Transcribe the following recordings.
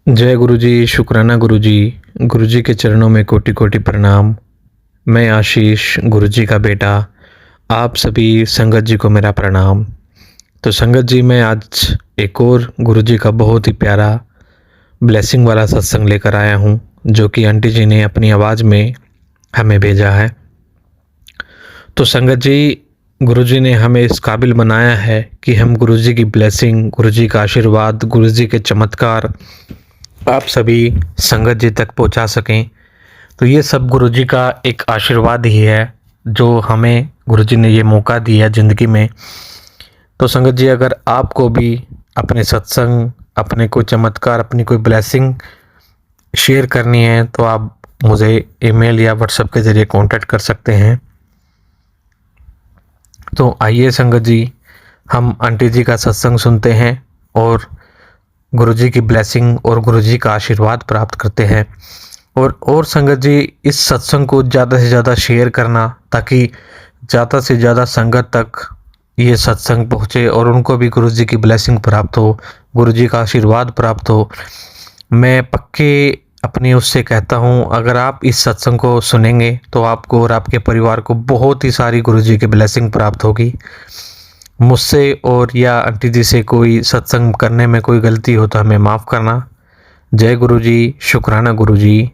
जय गुरु जी, शुक्राना गुरु जी। गुरु जी के चरणों में कोटि-कोटि प्रणाम। मैं आशीष, गुरु जी का बेटा, आप सभी संगत जी को मेरा प्रणाम। तो संगत जी, मैं आज एक और गुरु जी का बहुत ही प्यारा ब्लेसिंग वाला सत्संग लेकर आया हूँ, जो कि आंटी जी ने अपनी आवाज़ में हमें भेजा है। तो संगत जी, गुरु जी ने हमें इस काबिल बनाया है कि हम गुरु जी की ब्लेसिंग, गुरु जी का आशीर्वाद, गुरु जी के चमत्कार आप सभी संगत जी तक पहुंचा सकें। तो ये सब गुरु जी का एक आशीर्वाद ही है, जो हमें गुरु जी ने ये मौका दिया ज़िंदगी में। तो संगत जी, अगर आपको भी अपने सत्संग, अपने कोई चमत्कार, अपनी कोई ब्लेसिंग शेयर करनी है, तो आप मुझे ईमेल या व्हाट्सएप के ज़रिए कांटेक्ट कर सकते हैं। तो आइए संगत जी, हम आंटी जी का सत्संग सुनते हैं और गुरु जी की ब्लेसिंग और गुरु जी का आशीर्वाद प्राप्त करते हैं। और संगत जी, इस सत्संग को ज़्यादा से ज़्यादा शेयर करना, ताकि ज़्यादा से ज़्यादा संगत तक ये सत्संग पहुँचे और उनको भी गुरु जी की ब्लेसिंग प्राप्त हो, गुरु जी का आशीर्वाद प्राप्त हो। मैं पक्के अपनी उससे कहता हूँ, अगर आप इस सत्संग को सुनेंगे तो आपको और आपके परिवार को बहुत ही सारी गुरु जी की ब्लेसिंग प्राप्त होगी। मुझसे और या आंटी जी से कोई सत्संग करने में कोई गलती हो तो हमें माफ़ करना। जय गुरु जी, शुक्राना गुरु जी।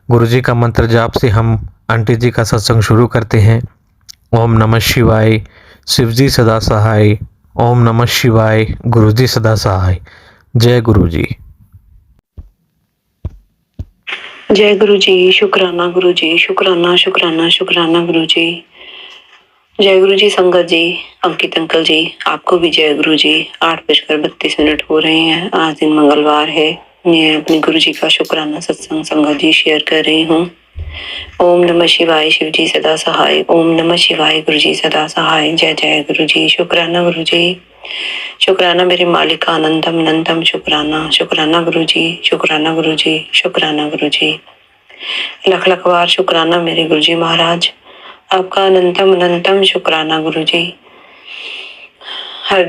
गुरु जी का मंत्र जाप से हम आंटी जी का सत्संग शुरू करते हैं। ओम नमः शिवाय, शिव जी सदा सहाय। ओम नमः शिवाय, गुरु जी सदा सहाय। जय गुरु जी। जय गुरु जी, शुक्राना गुरु जी, शुक्राना शुक्राना शुक्राना गुरु जी। जय गुरु जी संगत जी, अंकित अंकल जी, आपको भी जय गुरु जी। 8:32 हो रहे हैं। आज दिन मंगलवार है। मैं अपने गुरु जी का शुक्राना सत्संग संगत जी शेयर कर रही हूँ। ओम नमः शिवाय, शिव जी सदा सहाय। ओम नमः शिवाय, गुरु जी सदा सहाय। जय जय गुरु जी, शुक्राना गुरु जी। शुक्राना मेरे मालिक आनंदम नंदम, शुक्राना शुक्राना गुरु जी, शुक्राना गुरु जी, शुक्राना गुरु जी। लख लख बार शुक्राना मेरे गुरु जी महाराज, आपका अनंतम अनंतम शुक्राना गुरु जी। हर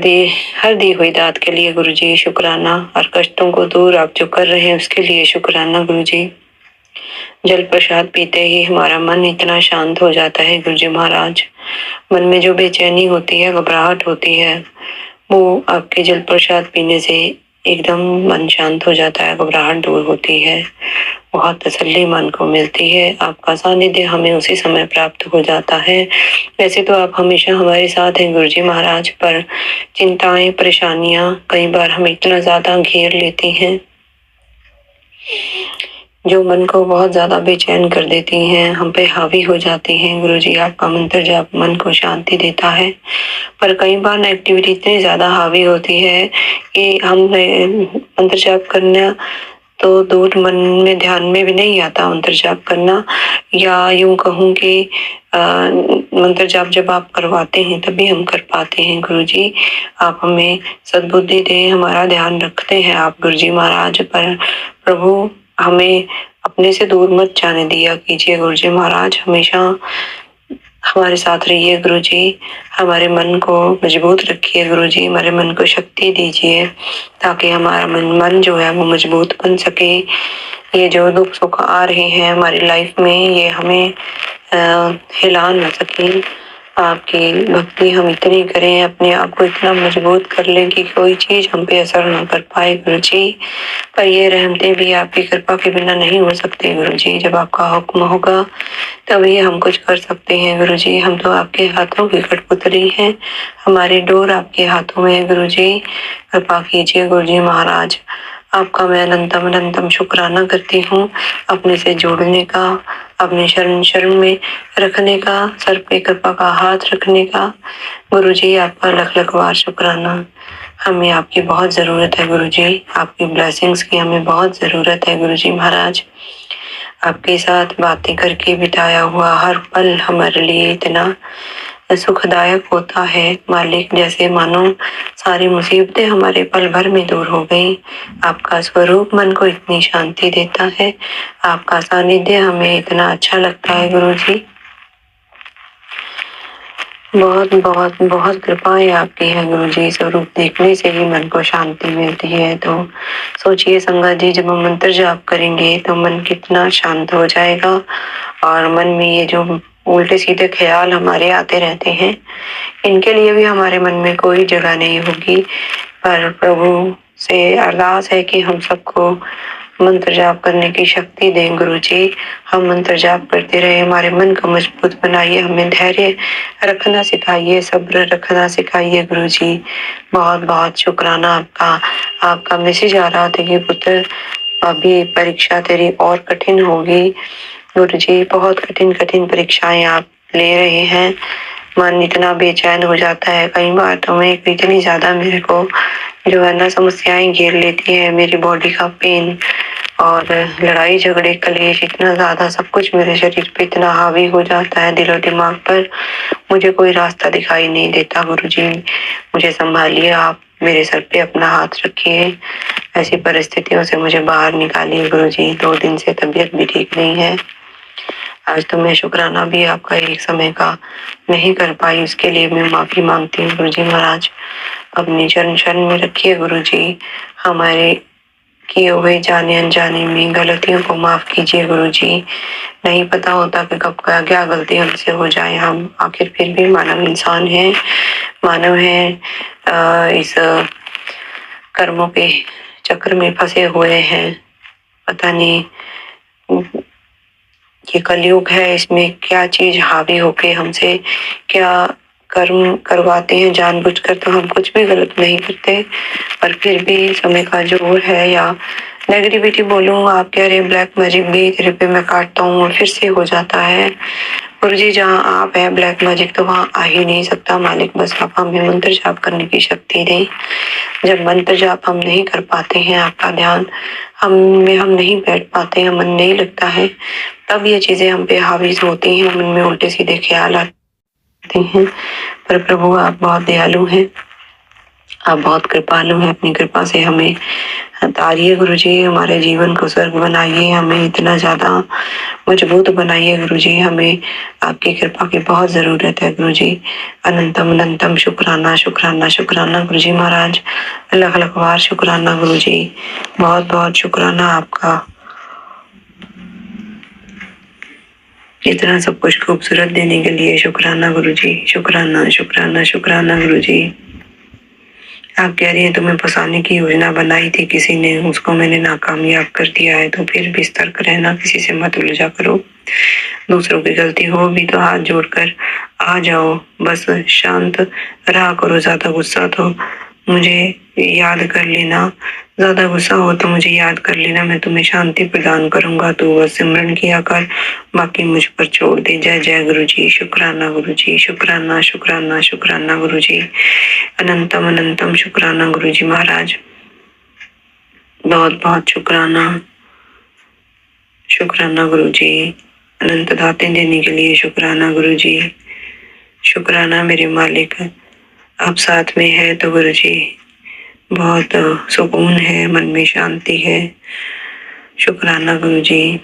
दी हुई दात के लिए गुरु जी शुक्राना, और कष्टों को दूर आप जो कर रहे हैं उसके लिए शुक्राना गुरु जी। जल प्रसाद पीते ही हमारा मन इतना शांत हो जाता है गुरु जी महाराज। मन में जो बेचैनी होती है, घबराहट होती है, वो आपके जल प्रसाद पीने से एकदम मन शांत हो जाता है, घबराहट दूर होती है, बहुत तसल्ली मन को मिलती है। आपका सानिध्य हमें उसी समय प्राप्त हो जाता है। वैसे तो आप हमेशा हमारे साथ हैं गुरु जी महाराज, पर चिंताएं, परेशानियां कई बार हमें इतना ज्यादा घेर लेती हैं, जो मन को बहुत ज्यादा बेचैन कर देती हैं, हम पे हावी हो जाती हैं। गुरु जी आपका मंत्र जाप मन को शांति देता है, पर कई बार नेगेटिविटी इतनी ज्यादा हावी होती है कि हम मंत्र जाप करना तो दूर, मन में ध्यान में भी नहीं आता मंत्र जाप करना। या यूं कहूँ कि मंत्र जाप जब आप करवाते हैं तभी हम कर पाते हैं। गुरु जी आप हमें सद्बुद्धि दें, हमारा ध्यान रखते हैं आप गुरु जी महाराज, पर प्रभु हमें अपने से दूर मत जाने दिया कीजिए गुरु जी महाराज। हमेशा हमारे साथ रहिए गुरु जी, हमारे मन को मजबूत रखिए गुरु जी, हमारे मन को शक्ति दीजिए, ताकि हमारा मन जो है वो मजबूत बन सके। ये जो दुख सुख आ रहे हैं हमारी लाइफ में, ये हमें हिला न सके। आपकी भक्ति हम इतनी करें, अपने आप को इतना मजबूत कर लें कि कोई चीज हम पे असर ना कर पाए गुरु जी। पर ये रहमतें भी आपकी कृपा के बिना नहीं हो सकते गुरु जी। जब आपका हुक्म होगा तभी हम कुछ कर सकते हैं गुरु जी। हम तो आपके हाथों की कठपुतली हैं, हमारी डोर आपके हाथों में है गुरु जी। कृपा कीजिए गुरु जी महाराज। आपका मैं अनंतम अनंतम शुक्राना करती हूँ, अपने से जोड़ने का, अपने शरण में रखने का, सर पे कृपा का हाथ रखने का। गुरु जी आपका लख लख बार शुक्राना। हमें आपकी बहुत ज़रूरत है गुरु जी, आपकी ब्लेसिंग्स की हमें बहुत ज़रूरत है गुरु जी महाराज। आपके साथ बातें करके बिताया हुआ हर पल हमारे लिए इतना सुखदायक होता है मालिक, जैसे मानो सारी मुसीबतें हमारे पल भर में दूर हो गई। आपका स्वरूप मन को इतनी शांति देता है, आपका सानिध्य हमें इतना अच्छा लगता है गुरु जी। बहुत बहुत बहुत कृपाएं आपकी है गुरु जी। स्वरूप देखने से ही मन को शांति मिलती है। तो सोचिए संगत जी, जब हम मंत्र जाप करेंगे तो मन कितना शांत हो जाएगा और मन में ये जो उल्टे सीधे ख्याल हमारे आते रहते हैं, इनके लिए भी हमारे मन में कोई जगह नहीं होगी। पर प्रभु से अरदास है कि हम सबको मंत्र जाप करने की शक्ति दें गुरु जी। हम मंत्र जाप करते रहे, हमारे मन को मजबूत बनाइए, हमें धैर्य रखना सिखाइए, सब्र रखना सिखाइए गुरु जी। बहुत बहुत शुक्राना आपका। आपका मैसेज आ रहा था कि पुत्र अभी परीक्षा तेरी और कठिन होगी गुरु जी। बहुत कठिन कठिन परीक्षाएं आप ले रहे हैं। मन इतना बेचैन हो जाता है कई बार तो मैं इतनी ज्यादा मेरे को जो है ना समस्याएं घेर लेती है, मेरी बॉडी का पेन और लड़ाई झगड़े कलेश इतना ज्यादा सब कुछ मेरे शरीर पे इतना हावी हो जाता है, दिल और दिमाग पर मुझे कोई रास्ता दिखाई नहीं देता गुरु जी। मुझे संभालिए आप, मेरे सर पे अपना हाथ रखिए, ऐसी परिस्थितियों से मुझे बाहर निकालिए गुरु जी। 2 दिन से तबीयत भी ठीक नहीं है। आज तो मैं शुक्राना भी आपका एक समय का नहीं कर पाई, उसके लिए मैं माफी मांगती हूँ गुरु जी महाराज। अपनी चरण शरण में रखिए गुरु जी। हमारे किए हुए जाने अनजाने में गलतियों को माफ कीजिए गुरु जी। नहीं पता होता कि कब क्या गलती हमसे हो जाए। हम आखिर फिर भी मानव इंसान हैं, मानव हैं, इस कर्मों के चक्र में फंसे हुए हैं। पता नहीं ये कलयुग है, इसमें क्या चीज हावी होके हमसे क्या कर्म करवाते हैं जानबूझकर। तो हम कुछ भी गलत नहीं करते, पर फिर भी समय का जोर है या नेगेटिविटी बोलूँ, आप कह रहे ब्लैक मैजिक भी तेरे पे मैं काटता हूँ और फिर से हो जाता है। गुरु जी जहाँ आप है ब्लैक मैजिक तो वहाँ आ ही नहीं सकता मालिक। बस आप हमें मंत्र जाप करने की शक्ति दें। जब मंत्र जाप हम नहीं कर पाते हैं, आपका ध्यान हम नहीं बैठ पाते हैं, मन नहीं लगता है, तब ये चीजें हम पे हावी होती हैं, मन में उल्टे सीधे ख्याल आते हैं। पर प्रभु आप बहुत दयालु हैं, आप बहुत कृपालु हैं। अपनी कृपा से हमें तारिये गुरु जी, हमारे जीवन को स्वर्ग बनाइए, हमें इतना ज्यादा मजबूत बनाइए गुरु जी। हमें आपकी कृपा की बहुत जरूरत है गुरु जी। अनंतम अनंतम शुक्राना शुक्राना शुक्राना गुरु जी महाराज। अलग अलग बार शुक्राना गुरु जी, बहुत बहुत शुक्राना आपका। इतना सब कुछ खूबसूरत देने के लिए शुक्राना गुरु जी। शुक्राना शुक्राना शुक्राना गुरु जी। आप कह रही हैं तुम्हें फंसाने की योजना बनाई थी किसी ने, उसको मैंने नाकामयाब कर दिया है। तो फिर भी सतर्क रहना, किसी से मत उलझा करो। दूसरों की गलती हो भी तो हाथ जोड़कर आ जाओ, बस शांत रहा करो। ज्यादा गुस्सा तो मुझे याद कर लेना, ज्यादा गुस्सा हो तो मुझे याद कर लेना, मैं तुम्हें शांति प्रदान करूंगा। तो बस सिमरन किया कर, बाकी मुझ पर छोड़ दे। जय जय गुरु जी। शुक्राना गुरु जी। शुक्राना शुक्राना शुक्राना गुरु जी। अनंतम अनंतम शुक्राना गुरु जी महाराज। बहुत बहुत शुक्राना शुक्राना गुरु जी। अनंत दातें देने के लिए शुक्राना गुरु जी। शुक्राना मेरे मालिक, आप साथ में है तो गुरु जी बहुत सुकून है, मन में शांति है। शुक्राना गुरु जी।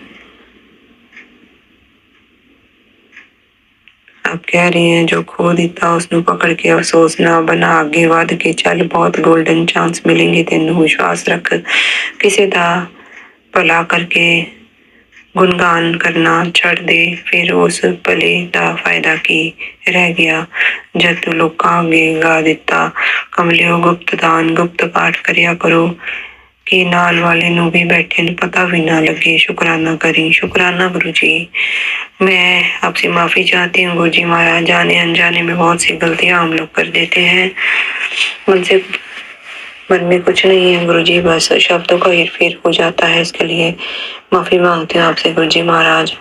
आप कह रही हैं जो खो दिता उसਨੂੰ पकड़ के अफसोस ना बना, आगे वध के चल, बहुत गोल्डन चांस मिलेंगे तेनू, विश्वास रख। किसी दा भला करके गुणगान करना छड़ दे, फिर उस भले दा फायदा की रह गया जद तू लोकां अगे गा दिता। कमलियो गुप्त दान गुप्त पाठ करिया करो कि नाल वाले नू भी बैठे न पता भी ना लगे। शुक्राना करी। शुक्राना गुरु जी। मैं आपसे माफी चाहती हूँ गुरु जी महाराज, जाने अनजाने में बहुत सी गलतियां हम लोग कर देते हैं। मन में कुछ नहीं है गुरु जी, बस शब्दों का हेरफेर हो जाता है। इसके लिए माफी मांगती हूँ आपसे गुरु जी महाराज।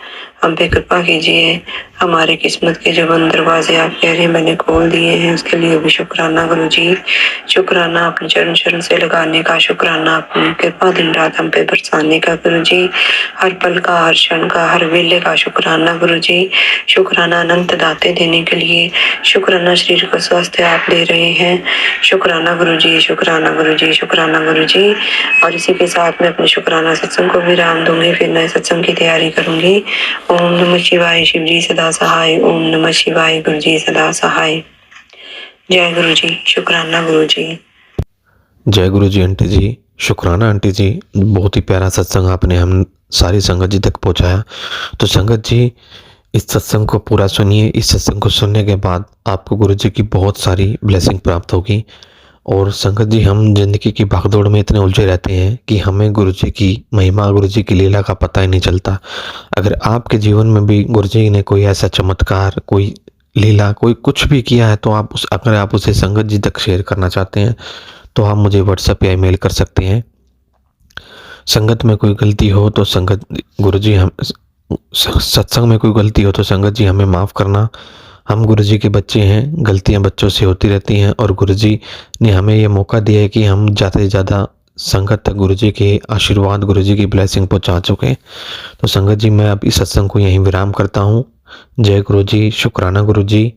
हम पे कृपा कीजिए। हमारे किस्मत के जो बंद दरवाजे आप कह रहे हैं मैंने खोल दिए हैं, उसके लिए भी शुक्राना गुरु जी। शुक्राना अपने चरण शरण से लगाने का, शुक्राना अपनी कृपा दिन रात हम पे बरसाने का गुरु जी। हर पल का, हर क्षण का, हर वेले का शुक्राना गुरु जी। शुक्राना अनंत दाते देने के लिए, शुक्राना शरीर को स्वास्थ्य आप दे रहे हैं। शुक्राना गुरु जी। शुक्राना गुरु जी। शुक्राना गुरु जी। और इसी के साथ मैं अपने शुक्राना सत्संग को विराम दूंगी, फिर नए सत्संग की तैयारी करूंगी। ओम नमः शिवाय, शिव जी सदा सहाय। ओम नमः शिवाय, गुरु जी सदा सहाय। जय गुरु जी, शुक्राना गुरु जी। जय गुरु जी आंटी जी, शुक्राना आंटी जी। बहुत ही प्यारा सत्संग आपने हम सारी संगत जी तक पहुंचाया। तो संगत जी, इस सत्संग को पूरा सुनिए। इस सत्संग को सुनने के बाद आपको गुरु जी की बहुत सारी ब्लेसिंग प्राप्त होगी। और संगत जी, हम जिंदगी की भागदौड़ में इतने उलझे रहते हैं कि हमें गुरु जी की महिमा, गुरु जी की लीला का पता ही नहीं चलता। अगर आपके जीवन में भी गुरु जी ने कोई ऐसा चमत्कार, कोई लीला, कोई कुछ भी किया है, तो अगर आप उसे संगत जी तक शेयर करना चाहते हैं तो आप मुझे व्हाट्सएप या ईमेल कर सकते हैं। संगत में कोई गलती हो तो संगत गुरु जी हम सत्संग में कोई गलती हो तो संगत जी हमें माफ़ करना। हम गुरु जी के बच्चे हैं, गलतियां बच्चों से होती रहती हैं और गुरु जी ने हमें ये मौका दिया है कि हम ज़्यादा से ज़्यादा संगत तक गुरु जी के आशीर्वाद, गुरु जी की ब्लेसिंग पहुंचा चुके हैं। तो संगत जी, मैं अब इस सत्संग को यहीं विराम करता हूँ। जय गुरु जी, शुक्राना गुरु जी,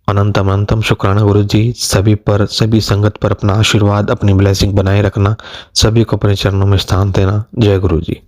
अनंतम अनंतम शुक्राना गुरु जी। सभी पर, सभी संगत पर अपना आशीर्वाद, अपनी ब्लेसिंग बनाए रखना, सभी को अपने चरणों में स्थान देना। जय गुरु जी।